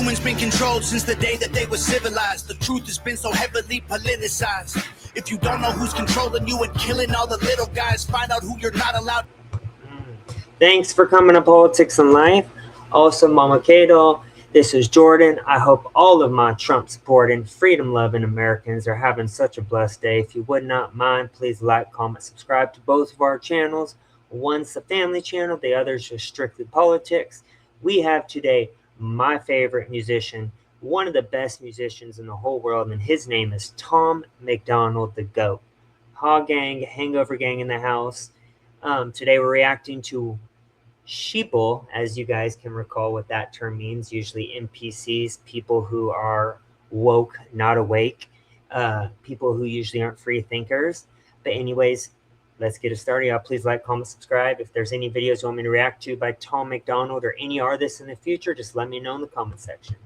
Humans been controlled since the day that they were civilized. The truth has been so heavily politicized. If you don't know who's controlling you and killing all the little guys, find out who you're not allowed. Thanks for coming to Politics and Life. Also, Mama Cato, this is Jordan. I hope all of my Trump-supporting, freedom-loving Americans are having such a blessed day. If you would not mind, please like, comment, subscribe to both of our channels. One's the family channel, the other is just strictly politics. We have today my favorite musician, one of the best musicians in the whole world, and his name is Tom Macdonald, the GOAT. Hog Gang, Hangover Gang in the house. Today we're reacting to Sheeple, as you guys can recall what that term means, usually NPCs, people who are woke, not awake, people who usually aren't free thinkers. But anyways, let's get it started. Y'all please like, comment, subscribe. If there's any videos you want me to react to by Tom Macdonald or any artists in the future, just let me know in the comment section.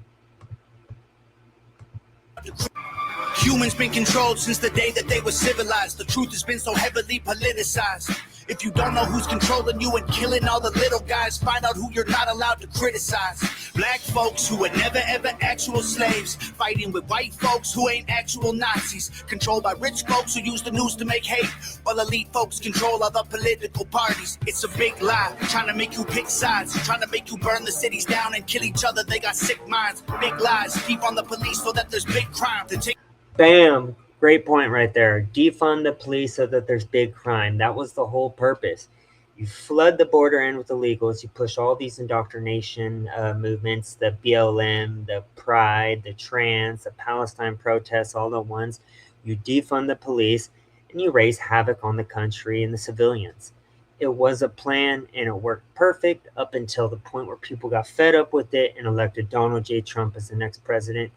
Humans been controlled since the day that they were civilized. The truth has been so heavily politicized. If you don't know who's controlling you and killing all the little guys, find out who you're not allowed to criticize. Black folks who were never ever actual slaves, fighting with white folks who ain't actual Nazis, controlled by rich folks who use the news to make hate, while elite folks control other political parties. It's a big lie, trying to make you pick sides, trying to make you burn the cities down and kill each other. They got sick minds, big lies, keep on the police so that there's big crime to take. Bam! Great point right there. Defund the police so that there's big crime. That was the whole purpose. You flood the border in with illegals. You push all these indoctrination movements, the BLM, the Pride, the Trans, the Palestine protests, all the ones. You defund the police and you raise havoc on the country and the civilians. It was a plan and it worked perfect up until the point where people got fed up with it and elected Donald J. Trump as the next president.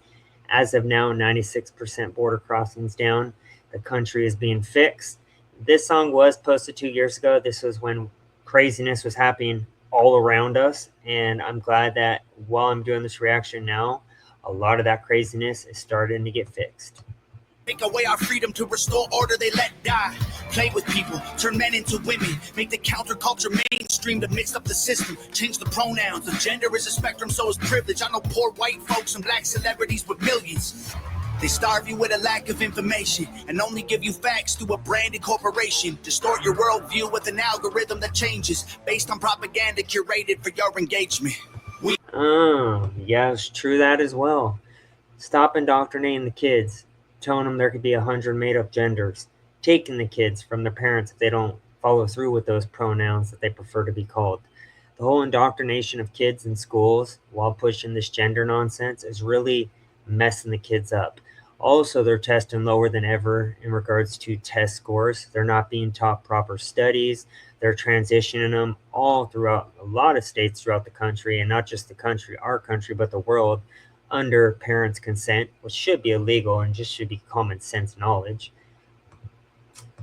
As of now, 96% border crossings down. The country is being fixed. This song was posted 2 years ago. This was when craziness was happening all around us. And I'm glad that while I'm doing this reaction now, a lot of that craziness is starting to get fixed. Take away our freedom to restore order they let die. Play with people, turn men into women, make the counterculture mainstream to mix up the system, change the pronouns. The gender is a spectrum, so is privilege. I know poor white folks and black celebrities with millions. They starve you with a lack of information and only give you facts through a branded corporation. Distort your worldview with an algorithm that changes based on propaganda curated for your engagement. Yeah, it's true that as well. Stop indoctrinating the kids. Telling them there could be 100 made-up genders, taking the kids from their parents if they don't follow through with those pronouns that they prefer to be called. The whole indoctrination of kids in schools while pushing this gender nonsense is really messing the kids up. Also, they're testing lower than ever in regards to test scores. They're not being taught proper studies. They're transitioning them all throughout a lot of states throughout the country, and not just the country, our country, but the world, under parents' consent, which should be illegal and just should be common sense knowledge.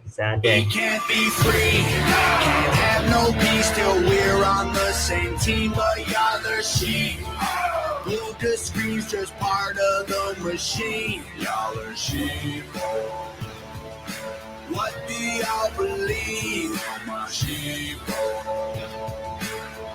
Sad day. We can't be free, can't have no peace till we're on the same team, but y'all are sheep. Blue to screens just part of the machine. Y'all are sheep. What do y'all believe? Sheep.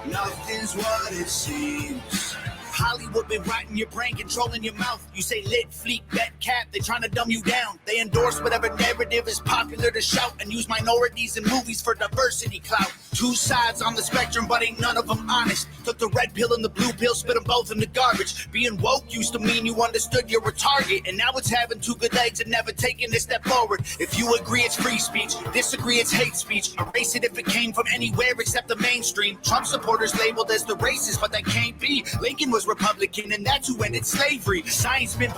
Nothing's what it seems. Hollywood been writing your brain, controlling your mouth. You say lit, fleek, bet, cap, they trying to dumb you down. They endorse whatever narrative is popular to shout and use minorities in movies for diversity clout. Two sides on the spectrum, but ain't none of them honest. Took the red pill and the blue pill, spit them both in the garbage. Being woke used to mean you understood you're a target, and now it's having two good legs and never taking a step forward. If you agree, it's free speech. Disagree, it's hate speech. Erase it if it came from anywhere except the mainstream. Trump supporters labeled as the racist, but that can't be. Lincoln was Republican, and that's who ended slavery. Science been...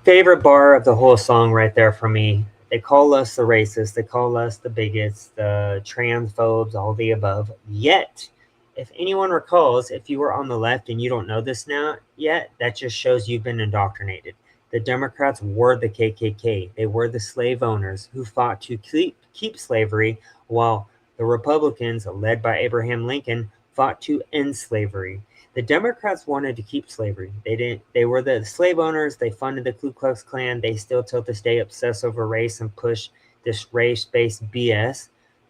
Favorite bar of the whole song right there for me. They call us the racists, they call us the bigots, the transphobes, all the above. Yet, if anyone recalls, if you were on the left and you don't know this now yet, that just shows you've been indoctrinated. The Democrats were the KKK. They were the slave owners who fought to keep slavery, while the Republicans, led by Abraham Lincoln, fought to end slavery. The Democrats wanted to keep slavery. They were the slave owners. They funded the Ku Klux Klan. They still till this day obsess over race and push this race-based BS.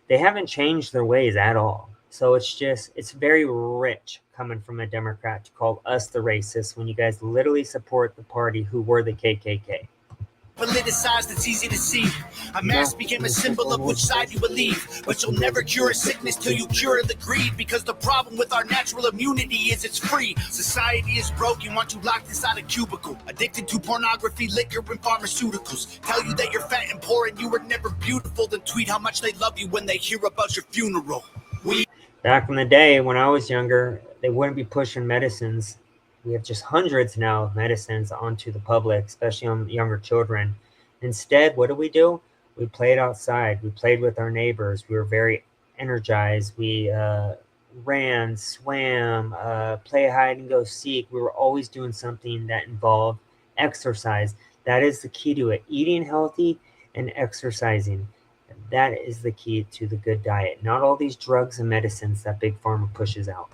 They haven't changed their ways at all. So it's very rich coming from a Democrat to call us the racists when you guys literally support the party who were the KKK. Politicized, it's easy to see. A mask became a symbol of which side you believe. But you'll never cure a sickness till you cure the greed. Because the problem with our natural immunity is it's free. Society is broken, want you locked inside a cubicle. Addicted to pornography, liquor, and pharmaceuticals. Tell you that you're fat and poor and you were never beautiful. Then tweet how much they love you when they hear about your funeral. Back in the day when I was younger, they wouldn't be pushing medicines. We have just hundreds now of medicines onto the public, especially on younger children. Instead, what do? We played outside. We played with our neighbors. We were very energized. We ran, swam, play hide and go seek. We were always doing something that involved exercise. That is the key to it. Eating healthy and exercising. That is the key to the good diet. Not all these drugs and medicines that Big Pharma pushes out.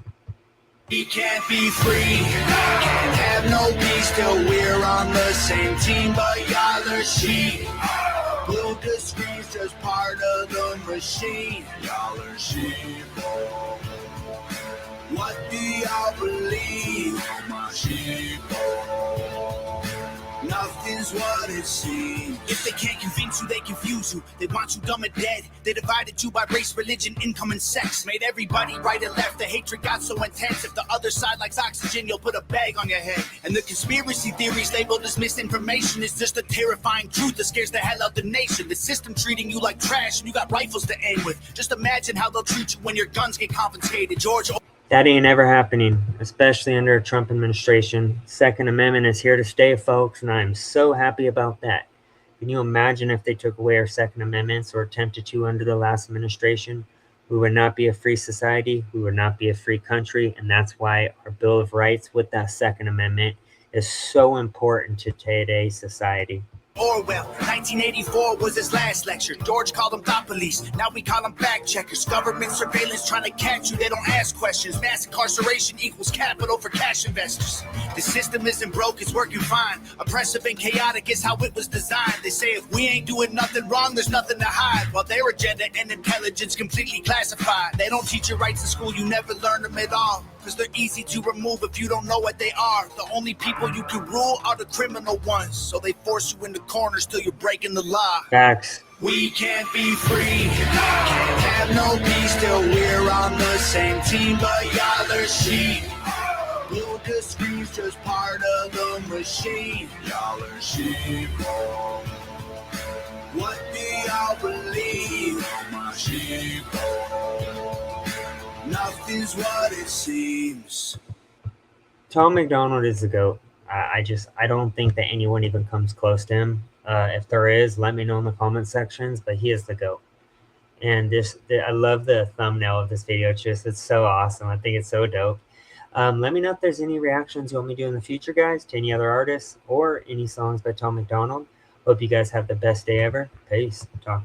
We can't be free, can't have no peace till we're on the same team, but y'all are sheep. Blue the screen's just part of the machine. Y'all are sheep. What do y'all believe? Sheep. Nothing's what it seems. If they can't convince you, they confuse you. They want you dumb and dead. They divided you by race, religion, income, and sex. Made everybody right and left. The hatred got so intense. If the other side likes oxygen, you'll put a bag on your head. And the conspiracy theories labeled as misinformation is just a terrifying truth that scares the hell out the nation. The system treating you like trash and you got rifles to aim with. Just imagine how they'll treat you when your guns get confiscated. George. That ain't ever happening, especially under a Trump administration. Second Amendment is here to stay, folks, and I'm so happy about that. Can you imagine if they took away our Second Amendments or attempted to under the last administration? We would not be a free society. We would not be a free country, and that's why our Bill of Rights with that Second Amendment is so important to today's society. Orwell, 1984 was his last lecture. George called them thought police. Now we call them fact checkers. Government surveillance trying to catch you. They don't ask questions. Mass incarceration equals capital for cash investors. The system isn't broke, it's working fine. Oppressive and chaotic is how it was designed. They say if we ain't doing nothing wrong, there's nothing to hide. While their agenda and intelligence completely classified. They don't teach your rights in school, you never learn them at all. Cause they're easy to remove if you don't know what they are. The only people you can rule are the criminal ones. So they force you into corners till you're breaking the law. Facts. We can't be free, can't have no peace till we're on the same team, but y'all are sheep. Blue the screen's just part of the machine. Y'all are sheep. What do y'all believe? Sheep. Nothing's what it seems. Tom Macdonald is the GOAT. I don't think that anyone even comes close to him. If there is, let me know in the comment sections, but he is the GOAT. And I love the thumbnail of this video. It's so awesome. I think it's so dope. Let me know if there's any reactions you want me to do in the future, guys, to any other artists or any songs by Tom Macdonald. Hope you guys have the best day ever. Peace. Talk.